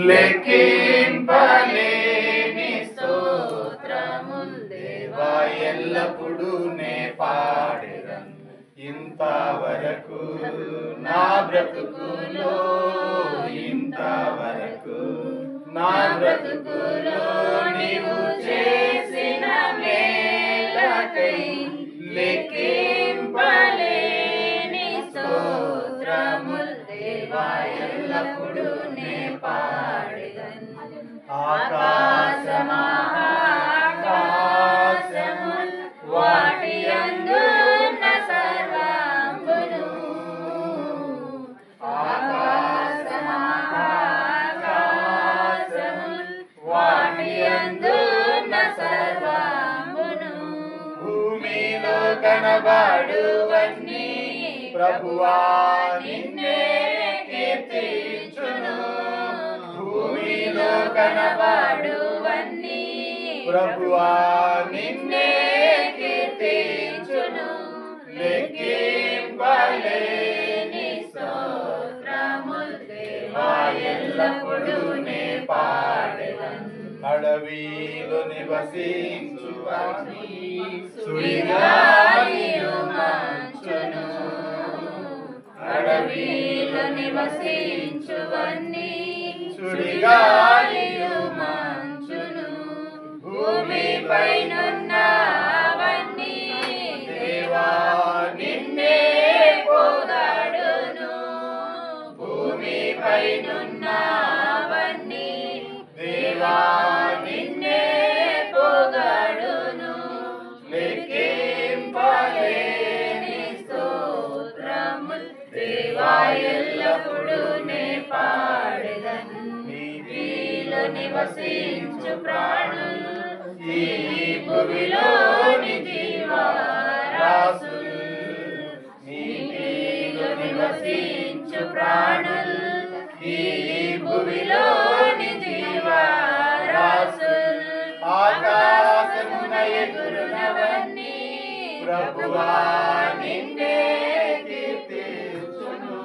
లెక్కింపలేని స్తోత్రముల్ దేవా ఎల్లప్పుడూ నే పాడెదన్. ఇంతవరకు నా బ్రతుకులో, ఇంతవరకు నా బ్రతుకులో నీవు చేసిన మేలకై లెక్కింపలేని స్తోత్రముల్ దేవా ఎల్లప్పుడూ నే పాడెదన్. ఆకాశమహాకాశముల్ వాటి అందున్న సర్వంబును, ఆకాశమహాకాశముల్ వాటి అందున్న సర్వంబును, భూమిలో కనబడువన్నీ ప్రభువా నిన్నే కీర్తించును. భూమిలో కనబడువన్నీ ప్రభువా నిన్నే కీర్తించును. లెక్కింపలేని స్తోత్రముల్ దేవా ఎల్లప్పుడూ నే పాడెదన్. అడవిలో నివసించువాని సుడిగాలియు మంచును, అడవిలో నివసించువన్నీ సుడిగాలియు మంచును, భూమిపైనున్నవన్నీ దేవా నిన్నే పొగడును. భూమిపైనున్నవన్నీ దేవా నిన్నే పొగడును. లెక్కింపలేని స్తోత్రముల్ దేవా ఎల్లప్పుడూ నే పాడెదన్. నీలో నివసించు ప్రాణులు ఈ భూమిలోని జీవరాశులు, నీలో నివసించు ప్రాణులు ఈ భూమిలోని జీవరాశులు, ఆకాశమున ఎగురునవన్నీ ప్రభువా నిన్నే కీర్తించును.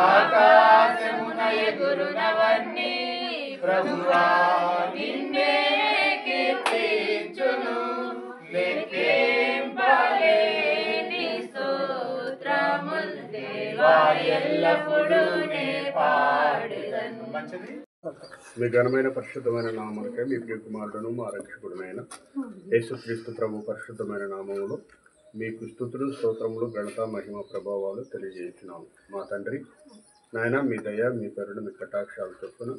ఆకాశమున ఎగురునవన్నీ ప్రభువా నిన్నే కీర్తించును. లెక్కింపలేని స్తోత్రముల్ దేవా ఎల్లప్పుడూ నే పాడెదన్. మంచిది. మీ ఘనమైన పరిశుద్ధమైన నామములకే మీ ప్రియకుమారుడును మా రక్షకుడునైన యేసుక్రీస్తు ప్రభు పరిశుద్ధమైన నామములో మీకు స్తుతులు, స్తోత్రములు, ఘనత, మహిమ, ప్రభావాలు తెలియజేస్తున్నాము. మా తండ్రి నాయన, మీ దయ, మీ కరుణ, మీ కటాక్షాలు చొప్పున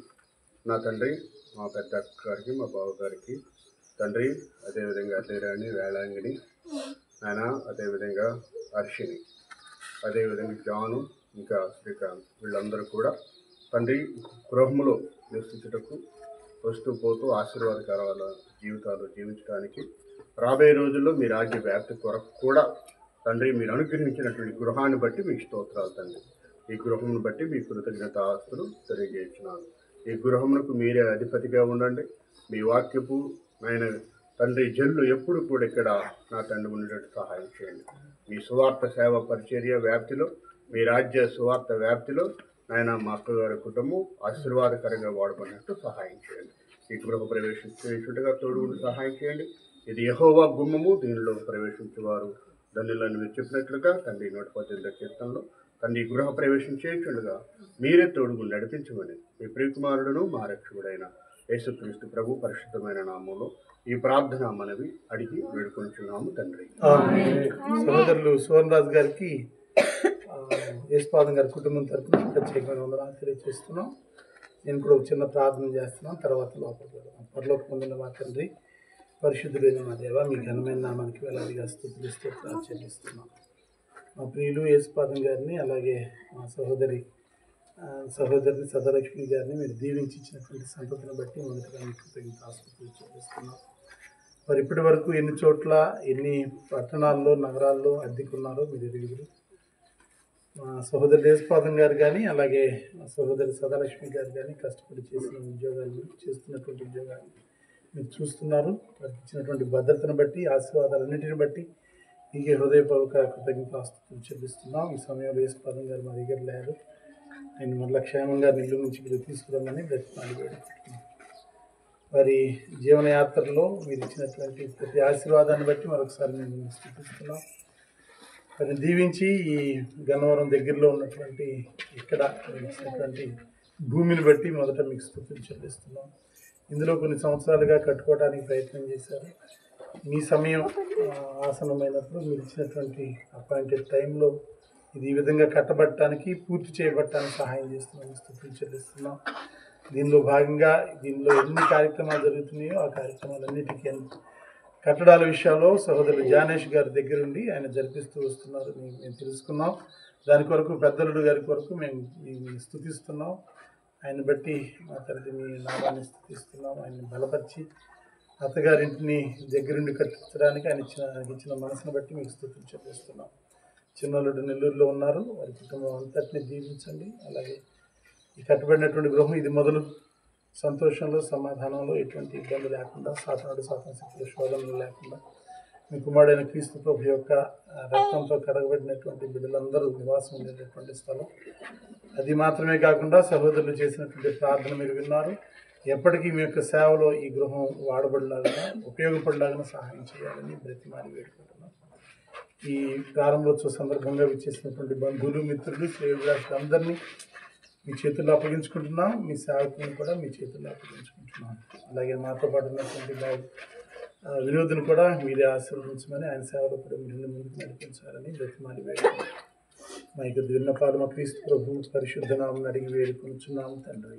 నా తండ్రి మా పెద్ద అక్క గారికి, మా బావగారికి తండ్రి, అదేవిధంగా అదేరాణి, వేళాంగిని నాయన, అదేవిధంగా హర్షిని, అదేవిధంగా జాను, ఇంకా శ్రీకాంత్, వీళ్ళందరూ కూడా తండ్రి గృహములో నివసించుటకు వస్తూ పోతూ ఆశీర్వాదకరాల జీవితాలు జీవించడానికి రాబోయే రోజుల్లో మీ రాజ్య వ్యాప్తి కొరకు కూడా తండ్రి మీరు అనుగ్రహించినటువంటి గృహాన్ని బట్టి మీకు స్తోత్రాలు తండ్రి. ఈ గృహమును బట్టి మీ కృతజ్ఞత ఆస్తులు తెలియజేస్తున్నాను. ఈ గృహమునకు మీరే అధిపతిగా ఉండండి. మీ వాక్యపు ఆయన తండ్రి జల్లు ఎప్పుడు కూడా ఇక్కడ నా తండ్రి ఉండేటట్టు సహాయం చేయండి. మీ సువార్త సేవ పరిచర్య వ్యాప్తిలో, మీ రాజ్య సువార్త వ్యాప్తిలో ఆయన మా అక్కగారి కుటుంబం ఆశీర్వాదకరంగా వాడబడినట్టు సహాయం చేయండి. ఈ గృహ ప్రవేశించేట్టుగా తోడుగుండి సహాయం చేయండి. ఇది యెహోవా గుమ్మము, దీనిలో ప్రవేశించేవారు ధన్యులని మీరు చెప్పినట్లుగా తండ్రి 118 కీర్తనలో తండ్రి గృహ ప్రవేశం చేయుచుండగా మీరే తోడుగుండి నడిపించమని మీ ప్రియకుమారుడును మా రక్షకుడైన యేసుక్రీస్తు ప్రభు పరిశుద్ధమైన నామంలో ఈ ప్రార్థన మనవి అడిగి వేడుకొంచున్నాము తండ్రి. సహోదరులు సువర్ణరాజు గారికి యేసుపాదం గారి కుటుంబం తరపున ప్రత్యేకమైన వందనాలు తెలియజేస్తున్నాం. నేను కూడా ఒక చిన్న ప్రార్థన చేస్తున్నాను, తర్వాత లోపలికి వెళ్దాం. పరలోక పొందిన మా తండ్రి, పరిశుద్ధుడైన మా దేవ, మీ ఘనమైన నామానికి వేలాదిగా స్తుతులు చెల్లిస్తున్నాం. మా ప్రియులు యేసుపాదం గారిని, అలాగే మా సహోదరి సదాలక్ష్మి గారిని మీరు దీవించి ఇచ్చినటువంటి సంతతిని బట్టి మొదటిగా మీకు కృతజ్ఞత ఆస్తుతులు చెల్లిస్తున్నాం. మరి ఇప్పటి వరకు ఎన్ని చోట్ల, ఎన్ని పట్టణాల్లో, నగరాల్లో అద్దెకున్నారో మీరు ఎరుగురు. మా సహోదరి యేసుపాదం గారు కానీ, అలాగే మా సహోదరి సదాలక్ష్మి గారు కానీ కష్టపడి చేస్తున్నటువంటి ఉద్యోగాలు మీరు చూస్తున్నారు. వారికి ఇచ్చినటువంటి భద్రతను బట్టి, ఆశీర్వాదాలన్నింటిని బట్టి మీకే హృదయపూర్వక కృతజ్ఞత ఆస్తుతులు చెల్లిస్తున్నాం. ఈ సమయంలో యేసుపాదం గారు మా దగ్గర లేరు. ఆయన మళ్ళీ క్షేమంగా నెల్లూరు నుంచి మీరు తీసుకురామని బ్రతిమాలి వేడుకుంటున్నాం. వారి జీవనయాత్రలో మీరు ఇచ్చినటువంటి ప్రతి ఆశీర్వాదాన్ని బట్టి మరొకసారి మేము స్థుతిస్తున్నాం. వారిని దీవించి ఈ గన్నవరం దగ్గరలో ఉన్నటువంటి ఇక్కడ ఇచ్చినటువంటి భూమిని బట్టి మొదట మీకు స్థుతులు చెల్లిస్తున్నాం. ఇందులో కొన్ని సంవత్సరాలుగా కట్టుకోవడానికి ప్రయత్నం చేశారు. మీ సమయం ఆసనమైనప్పుడు మీరు ఇచ్చినటువంటి అపాయింటెడ్ టైంలో ఇది ఈ విధంగా కట్టబట్టడానికి పూర్తి చేయబట్టడానికి సహాయం చేస్తున్నాం, స్థుతులు చెల్లిస్తున్నాం. దీనిలో భాగంగా దీనిలో ఎన్ని కార్యక్రమాలు జరుగుతున్నాయో ఆ కార్యక్రమాలన్నిటికీ కట్టడాల విషయాల్లో సహోదరులు జానేష్ గారి దగ్గరుండి ఆయన జరిపిస్తూ వస్తున్నారు మేము తెలుసుకున్నాం. దాని కొరకు పెద్దలుడు గారి కొరకు మేము స్తుతిస్తున్నాం. ఆయన బట్టి మా తండ్రి మీ నామాన్ని స్థుతిస్తున్నాం. ఆయన్ని బలపరిచి అత్తగారింటిని దగ్గరుండి కట్టించడానికి ఆయన ఇచ్చిన మనసును బట్టి మీకు స్తుతులు చెల్లిస్తున్నాం. చిన్నలుడు నెల్లూరులో ఉన్నారు, వారి కుటుంబం అంతటిని దీవించండి. అలాగే ఈ కట్టబడినటువంటి గృహం ఇది మొదలు సంతోషంలో సమాధానంలో ఎటువంటి ఇబ్బంది లేకుండా సాతానుడు శక్తుల శోధనలు లేకుండా మీ కుమారుడైన క్రీస్తు ప్రభు యొక్క రక్తంతో కడగబడినటువంటి బిడ్డలందరూ నివాసం ఉండేటటువంటి స్థలం. అది మాత్రమే కాకుండా సహోదరులు చేసినటువంటి ప్రార్థన మీరు విన్నారు. ఎప్పటికీ మీ యొక్క సేవలో ఈ గృహం వాడబడిలాగా ఉపయోగపడలాగా సహాయం చేయాలని బ్రతిమాలి వేడుకుంటున్నాం. ఈ ప్రారంభోత్సవ సందర్భంగా విచ్చేసినటువంటి బంధువులు మిత్రులు శ్రేయోభిలాషులు అందరినీ మీ చేతుల్లో అప్పగించుకుంటున్నాం. మీ సేవకులను కూడా మీ చేతుల్లో అప్పగించుకుంటున్నాం. అలాగే మాతో పాటు ఉన్నటువంటి బాబు వినోద్ను కూడా మీరే ఆశీర్వదించమని ఆయన సేవలో కూడా మీరు ముందుకు నడిపించాలని బ్రతిమాలి వేడుకుంటున్నాం. మా యొక్క విన్నపాలు మా క్రీస్తు ప్రభు పరిశుద్ధ నామమున అడిగి వేడుకొనుచున్నాము తండ్రి.